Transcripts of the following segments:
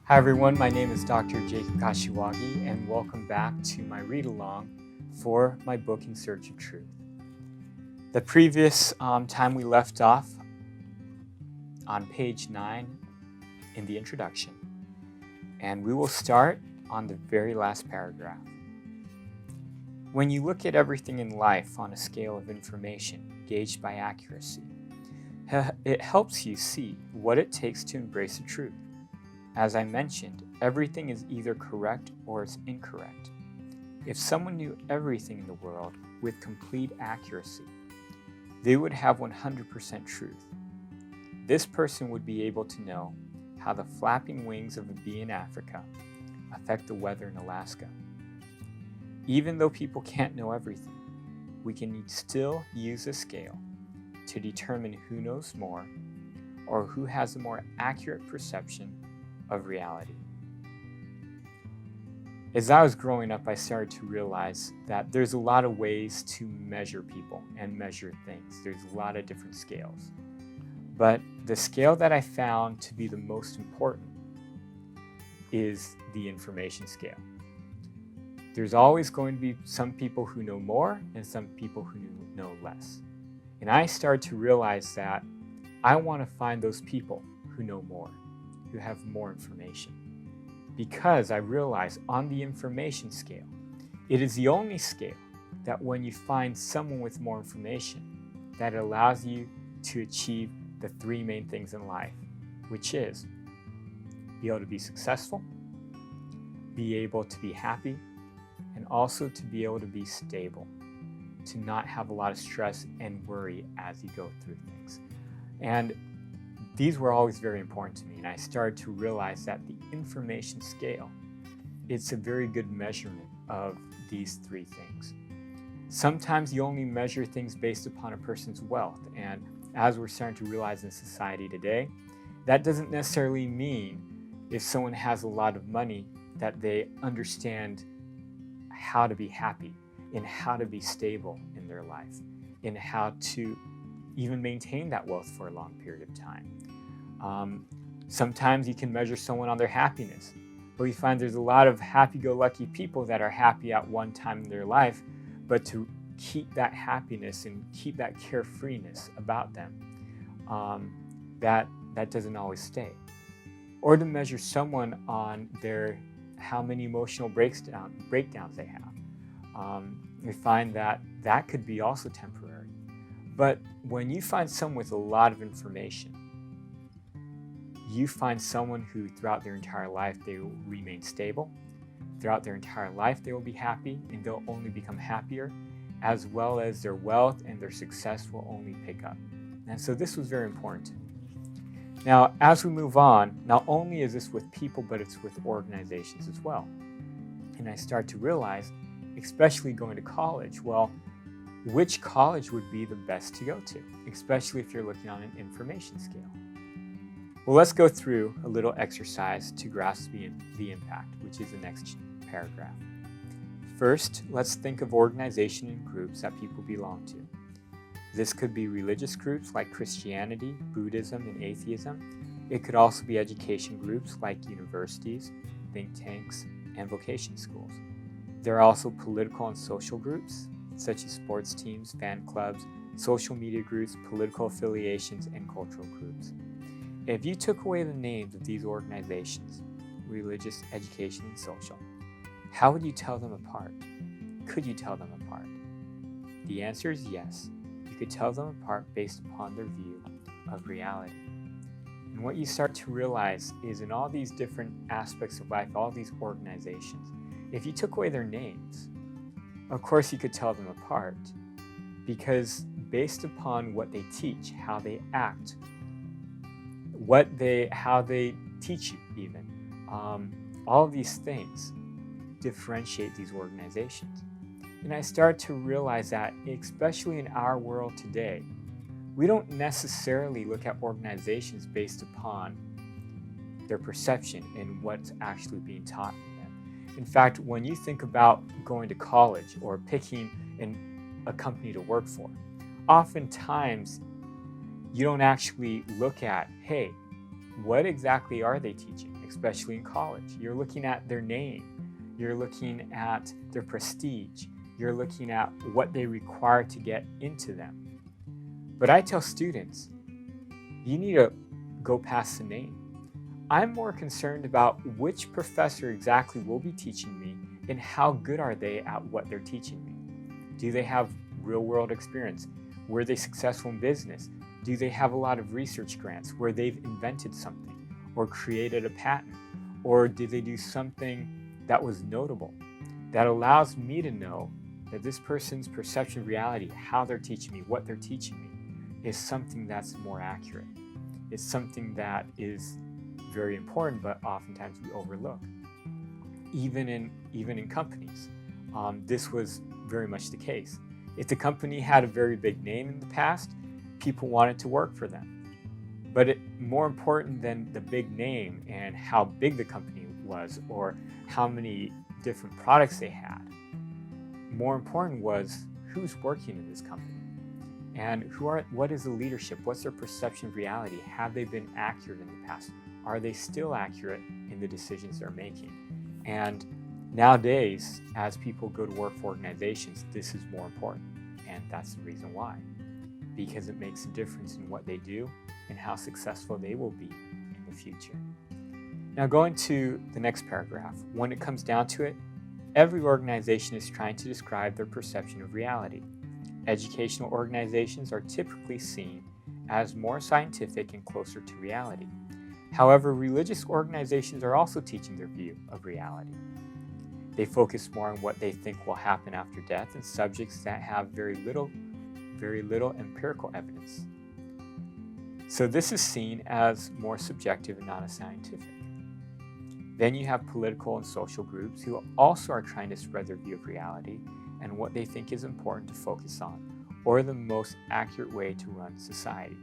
Hi everyone, my name is Dr. Jacob Kashiwagi and welcome back to my read-along for my book In Search of Truth. The previous time we left off on page 9 in the introduction, and we will start on the very last paragraph. When you look at everything in life on a scale of information gauged by accuracy, it helps you see what it takes to embrace the truth. As I mentioned, everything is either correct or it's incorrect. If someone knew everything in the world with complete accuracy, they would have 100% truth. This person would be able to know how the flapping wings of a bee in Africa affect the weather in Alaska. Even though people can't know everything, we can still use a scale to determine who knows more or who has a more accurate perception of reality. As I was growing up, I started to realize that there's a lot of ways to measure people and measure things. There's a lot of different scales. But the scale that I found to be the most important is the information scale. There's always going to be some people who know more and some people who know less. And I started to realize that I want to find those people who know more, who have more information. Because I realize on the information scale, it is the only scale that when you find someone with more information, that allows you to achieve the three main things in life, which is be able to be successful, be able to be happy, and also to be able to be stable, to not have a lot of stress and worry as you go through things. And these were always very important to me, and I started to realize that the information scale, it's a very good measurement of these three things. Sometimes you only measure things based upon a person's wealth, and as we're starting to realize in society today, that doesn't necessarily mean if someone has a lot of money that they understand how to be happy and how to be stable in their life and how to even maintain that wealth for a long period of time. Sometimes you can measure someone on their happiness, but we find there's a lot of happy-go-lucky people that are happy at one time in their life, but to keep that happiness and keep that carefreeness about them, that doesn't always stay. Or to measure someone on how many emotional breakdowns they have. We find that could be also temporary. But when you find someone with a lot of information, you find someone who throughout their entire life, they will remain stable. Throughout their entire life, they will be happy and they'll only become happier, as well as their wealth and their success will only pick up. And so this was very important to me. Now, as we move on, not only is this with people, but it's with organizations as well. And I start to realize, especially going to college, well, which college would be the best to go to, especially if you're looking on an information scale? Well, let's go through a little exercise to grasp the impact, which is the next paragraph. First, let's think of organization and groups that people belong to. This could be religious groups like Christianity, Buddhism, and atheism. It could also be education groups like universities, think tanks, and vocation schools. There are also political and social groups, such as sports teams, fan clubs, social media groups, political affiliations, and cultural groups. If you took away the names of these organizations, religious, education, and social, how would you tell them apart? Could you tell them apart? The answer is yes. You could tell them apart based upon their view of reality. And what you start to realize is in all these different aspects of life, all these organizations, if you took away their names, of course you could tell them apart, because based upon what they teach, how they act, how they teach you even, all of these things differentiate these organizations. And I start to realize that, especially in our world today, we don't necessarily look at organizations based upon their perception and what's actually being taught to them. In fact, when you think about going to college or picking a company to work for, oftentimes you don't actually look at, hey, what exactly are they teaching? especially in college. You're looking at their name. You're looking at their prestige. You're looking at what they require to get into them. But I tell students, you need to go past the name. I'm more concerned about which professor exactly will be teaching me and how good are they at what they're teaching me. Do they have real-world experience? Were they successful in business? Do they have a lot of research grants where they've invented something or created a patent? Or did they do something that was notable that allows me to know that this person's perception of reality, how they're teaching me, what they're teaching me, is something that's more accurate. It's something that is very important, but oftentimes we overlook. Even in companies, this was very much the case. If the company had a very big name in the past, people wanted to work for them. But more important than the big name and how big the company was or how many different products they had, more important was who's working in this company and what is the leadership, what's their perception of reality, have they been accurate in the past, are they still accurate in the decisions they're making. And nowadays, as people go to work for organizations, this is more important, and that's the reason why, because it makes a difference in what they do and how successful they will be in the future. Now, going to the next paragraph, when it comes down to it, every organization is trying to describe their perception of reality. Educational organizations are typically seen as more scientific and closer to reality. However, religious organizations are also teaching their view of reality. They focus more on what they think will happen after death and subjects that have very little empirical evidence. So this is seen as more subjective and not as scientific. Then you have political and social groups who also are trying to spread their view of reality and what they think is important to focus on, or the most accurate way to run society.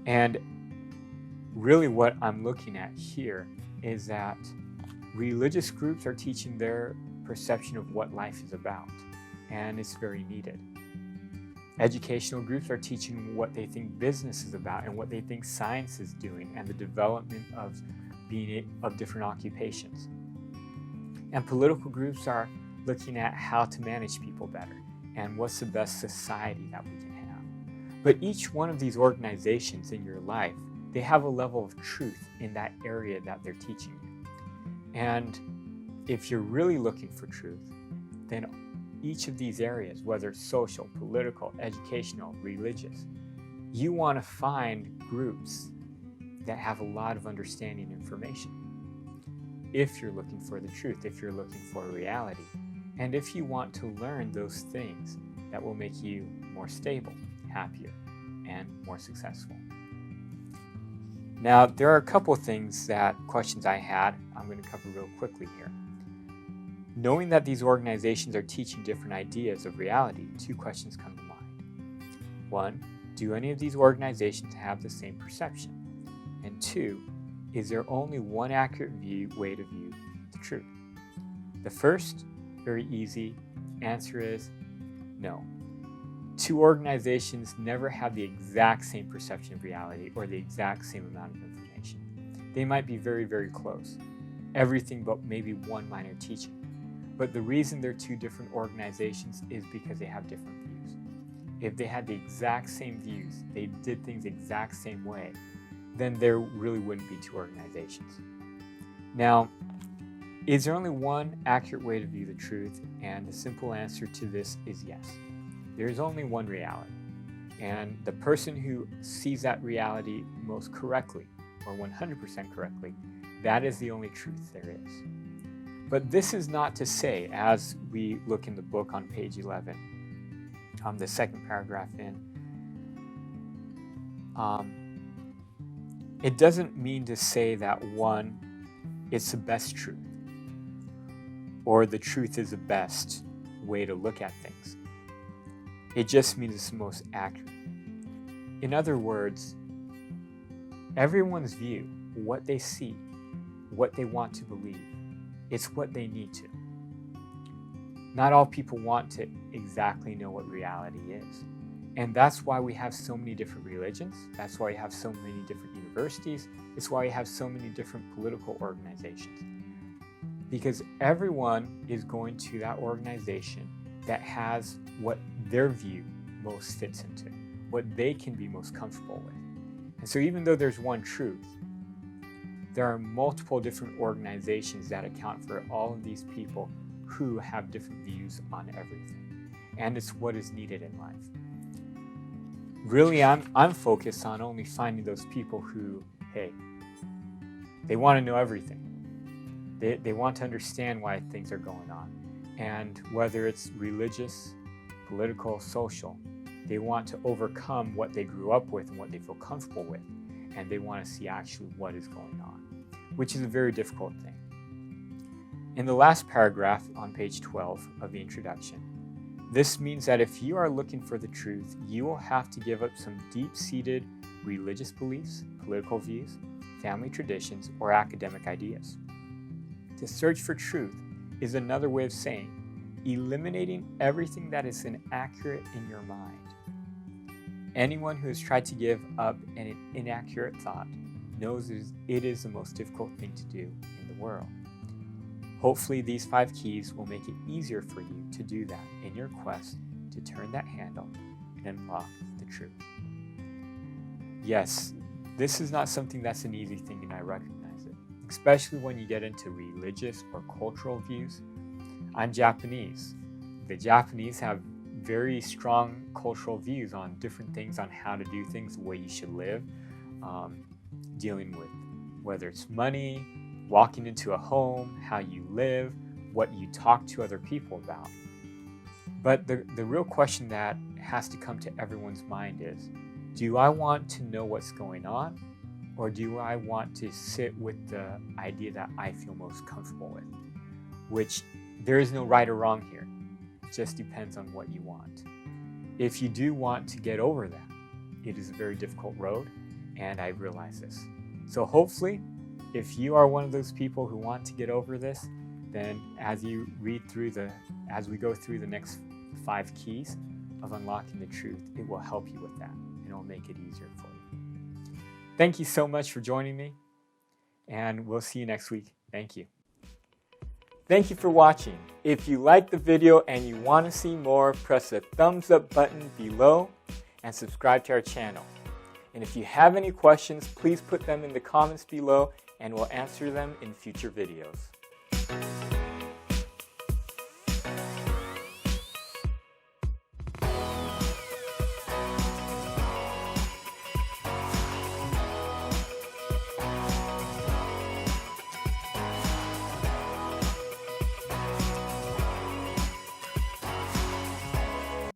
And really what I'm looking at here is that religious groups are teaching their perception of what life is about, and it's very needed. Educational groups are teaching what they think business is about and what they think science is doing and the development of different occupations. And political groups are looking at how to manage people better and what's the best society that we can have. But each one of these organizations in your life, they have a level of truth in that area that they're teaching you. And if you're really looking for truth, then each of these areas, whether it's social, political, educational, religious, you want to find groups that have a lot of understanding information. If you're looking for the truth, if you're looking for reality, and if you want to learn those things that will make you more stable, happier, and more successful. Now, there are a couple of questions I had, I'm going to cover real quickly here. Knowing that these organizations are teaching different ideas of reality, two questions come to mind. One, do any of these organizations have the same perception? And two, is there only one accurate way to view the truth? The first, very easy, answer is no. Two organizations never have the exact same perception of reality or the exact same amount of information. They might be very, very close. Everything but maybe one minor teaching. But the reason they're two different organizations is because they have different views. If they had the exact same views, they did things the exact same way, then there really wouldn't be two organizations. Now, is there only one accurate way to view the truth? And the simple answer to this is yes. There is only one reality. And the person who sees that reality most correctly, or 100% correctly, that is the only truth there is. But this is not to say, as we look in the book on page 11, the second paragraph in, it doesn't mean to say that one, it's the best truth, or the truth is the best way to look at things. It just means it's the most accurate. In other words, everyone's view, what they see, what they want to believe, it's what they need to. Not all people want to exactly know what reality is. And that's why we have so many different religions. That's why we have so many different universities. It's why you have so many different political organizations. Because everyone is going to that organization that has what their view most fits into, what they can be most comfortable with. And so even though there's one truth, there are multiple different organizations that account for all of these people who have different views on everything. And it's what is needed in life. Really, I'm focused on only finding those people who, hey, they want to know everything. They want to understand why things are going on. And whether it's religious, political, social, they want to overcome what they grew up with and what they feel comfortable with. And they want to see actually what is going on, which is a very difficult thing. In the last paragraph on page 12 of the introduction, this means that if you are looking for the truth, you will have to give up some deep-seated religious beliefs, political views, family traditions, or academic ideas. To search for truth is another way of saying eliminating everything that is inaccurate in your mind. Anyone who has tried to give up an inaccurate thought knows it is the most difficult thing to do in the world. Hopefully, these 5 keys will make it easier for you to do that in your quest to turn that handle and unlock the truth. Yes, this is not something that's an easy thing, and I recognize it, especially when you get into religious or cultural views. I'm Japanese. The Japanese have very strong cultural views on different things, on how to do things, the way you should live, dealing with whether it's money, walking into a home, how you live, what you talk to other people about. But the real question that has to come to everyone's mind is, do I want to know what's going on, or do I want to sit with the idea that I feel most comfortable with? Which there is no right or wrong here. It just depends on what you want. If you do want to get over that, it is a very difficult road, and I realize this. So hopefully, if you are one of those people who want to get over this, then as we go through the next 5 keys of unlocking the truth, it will help you with that, and it will make it easier for you. Thank you so much for joining me, and we'll see you next week. Thank you. Thank you for watching. If you liked the video and you want to see more, press the thumbs up button below and subscribe to our channel. And if you have any questions, please put them in the comments below and we'll answer them in future videos.